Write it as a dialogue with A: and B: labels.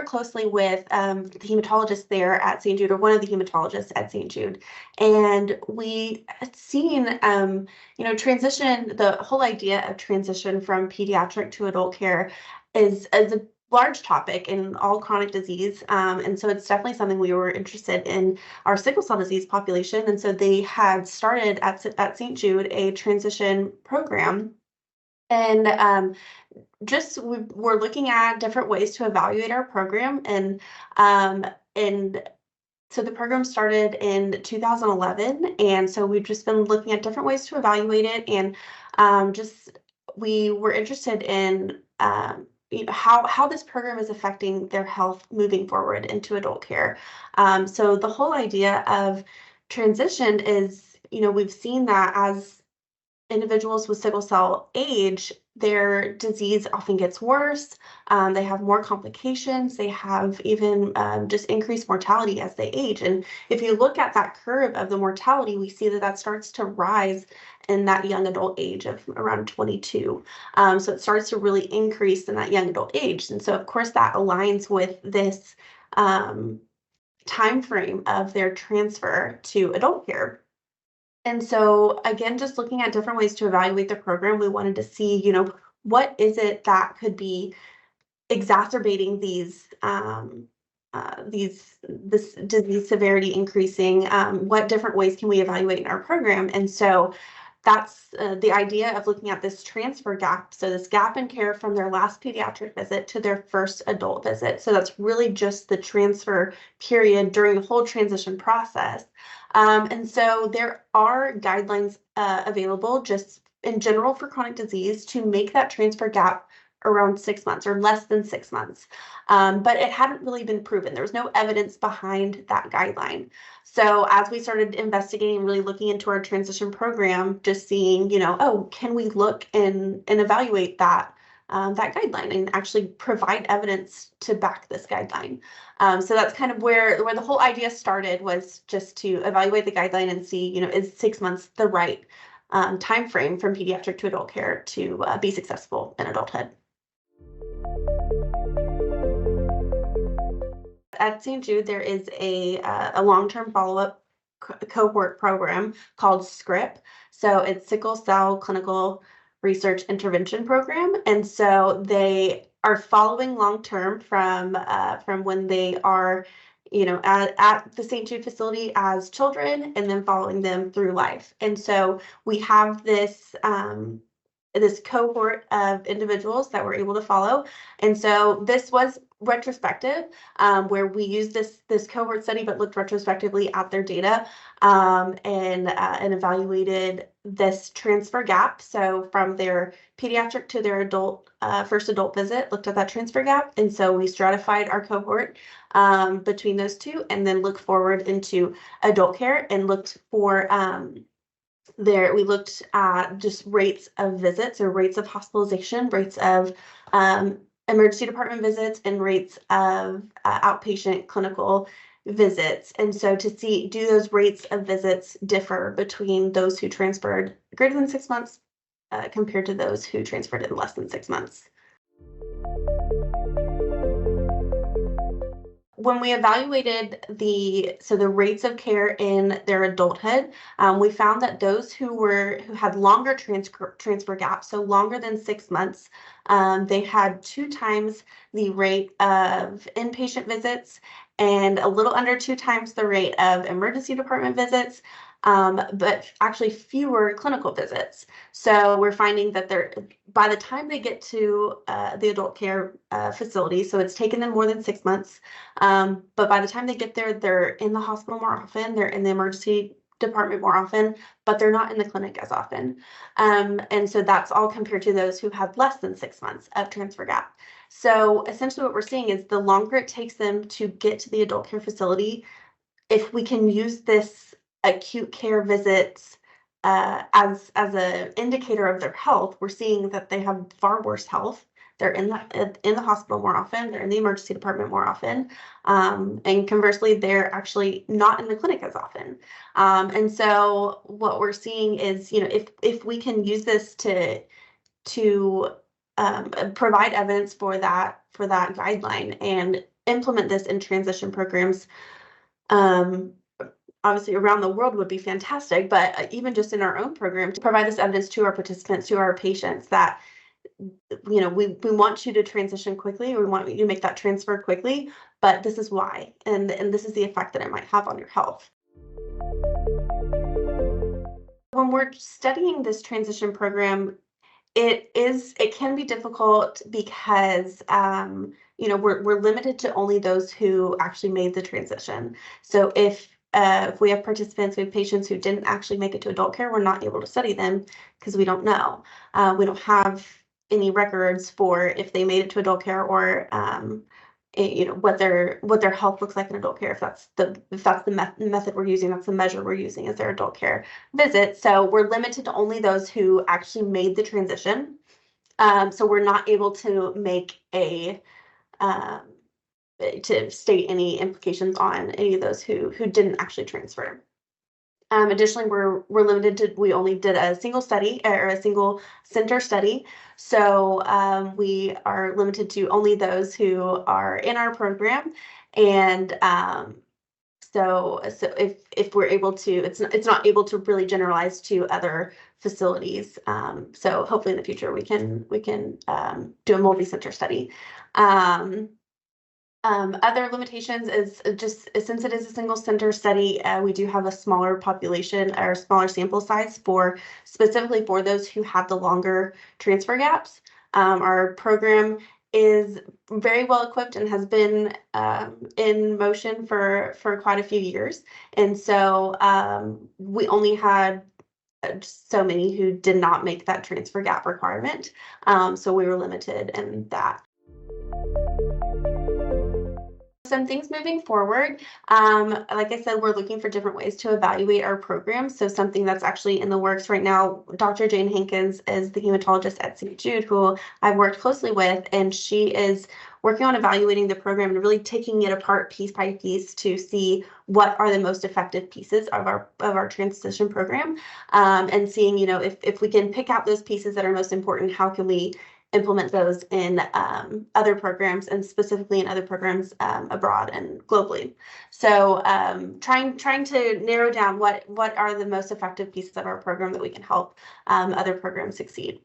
A: work closely with the hematologist there at St. Jude, or one of the hematologists at St. Jude, and we had seen, transition. The whole idea of transition from pediatric to adult care is a large topic in all chronic disease, and so it's definitely something we were interested in our sickle cell disease population, and so they had started at St. Jude a transition program. And we're looking at different ways to evaluate our program, and so the program started in 2011, and so we've just been looking at different ways to evaluate it, and we were interested in how this program is affecting their health moving forward into adult care. So the whole idea of transition is, we've seen that as individuals with sickle cell age, their disease often gets worse. They have more complications. They have even just increased mortality as they age. And if you look at that curve of the mortality, we see that starts to rise in that young adult age of around 22. So it starts to really increase in that young adult age. And so, of course, that aligns with this time frame of their transfer to adult care. And so, again, just looking at different ways to evaluate the program, we wanted to see, what is it that could be exacerbating this disease severity increasing? What different ways can we evaluate in our program? And so that's the idea of looking at this transfer gap. So this gap in care from their last pediatric visit to their first adult visit. So that's really just the transfer period during the whole transition process. And so there are guidelines available just in general for chronic disease to make that transfer gap around 6 months or less than 6 months. But it hadn't really been proven. There was no evidence behind that guideline. So as we started investigating, really looking into our transition program, just seeing, can we look and evaluate that guideline and actually provide evidence to back this guideline. So that's kind of where the whole idea started, was just to evaluate the guideline and see, is 6 months the right time frame from pediatric to adult care to be successful in adulthood. At St. Jude, there is a long-term follow-up cohort program called SCRIP. So it's Sickle Cell Clinical Research Intervention Program, and so they are following long-term from when they are, at the St. Jude facility as children, and then following them through life. And so we have this cohort of individuals that we're able to follow. And so this was retrospective, where we used this cohort study, but looked retrospectively at their data and evaluated this transfer gap. So from their pediatric to their first adult visit, looked at that transfer gap. And so we stratified our cohort between those two, and then looked forward into adult care and looked for we looked at just rates of visits or rates of hospitalization, rates of emergency department visits, and rates of outpatient clinical visits. And so to see, do those rates of visits differ between those who transferred greater than 6 months compared to those who transferred in less than 6 months? When we evaluated the rates of care in their adulthood, we found that those who had longer transfer gaps, so longer than 6 months, they had 2 times the rate of inpatient visits and a little under 2 times the rate of emergency department visits, but actually fewer clinical visits. So we're finding that by the time they get to the adult care facility, so it's taken them more than 6 months, but by the time they get there, they're in the hospital more often, they're in the emergency department more often, but they're not in the clinic as often. And so that's all compared to those who had less than 6 months of transfer gap. So essentially what we're seeing is the longer it takes them to get to the adult care facility, if we can use this acute care visits as an indicator of their health, we're seeing that they have far worse health. They're in the hospital more often, they're in the emergency department more often, and conversely, they're actually not in the clinic as often. And so what we're seeing is, if we can use this to provide evidence for that guideline and implement this in transition programs, obviously around the world would be fantastic, but even just in our own program, to provide this evidence to our participants, to our patients, that we want you to transition quickly, we want you to make that transfer quickly, but this is why, and this is the effect that it might have on your health. When we're studying this transition program, it can be difficult because we're limited to only those who actually made the transition. So if we have participants, we have patients who didn't actually make it to adult care, we're not able to study them because we don't know. We don't have any records for if they made it to adult care, or what their health looks like in adult care. If that's the method we're using, that's the measure we're using, is their adult care visit. So we're limited to only those who actually made the transition. So we're not able to make to state any implications on any of those who didn't actually transfer. Additionally, we're limited to, we only did a single study, or a single center study. So we are limited to only those who are in our program. And so if we're able to, it's not able to really generalize to other facilities. So hopefully in the future we can do a multi-center study. Other limitations is just, since it is a single center study, we do have a smaller population, or smaller sample size, specifically for those who have the longer transfer gaps. Our program is very well equipped and has been in motion for quite a few years. And so we only had so many who did not make that transfer gap requirement. So we were limited in that. Some things moving forward, like I said, we're looking for different ways to evaluate our program. So something that's actually in the works right now, Dr. Jane Hankins is the hematologist at St. Jude, who I've worked closely with, and she is working on evaluating the program and really taking it apart piece by piece to see what are the most effective pieces of our transition program, and seeing, if we can pick out those pieces that are most important, how can we implement those in other programs, and specifically in other programs abroad and globally. So trying to narrow down what are the most effective pieces of our program that we can help other programs succeed.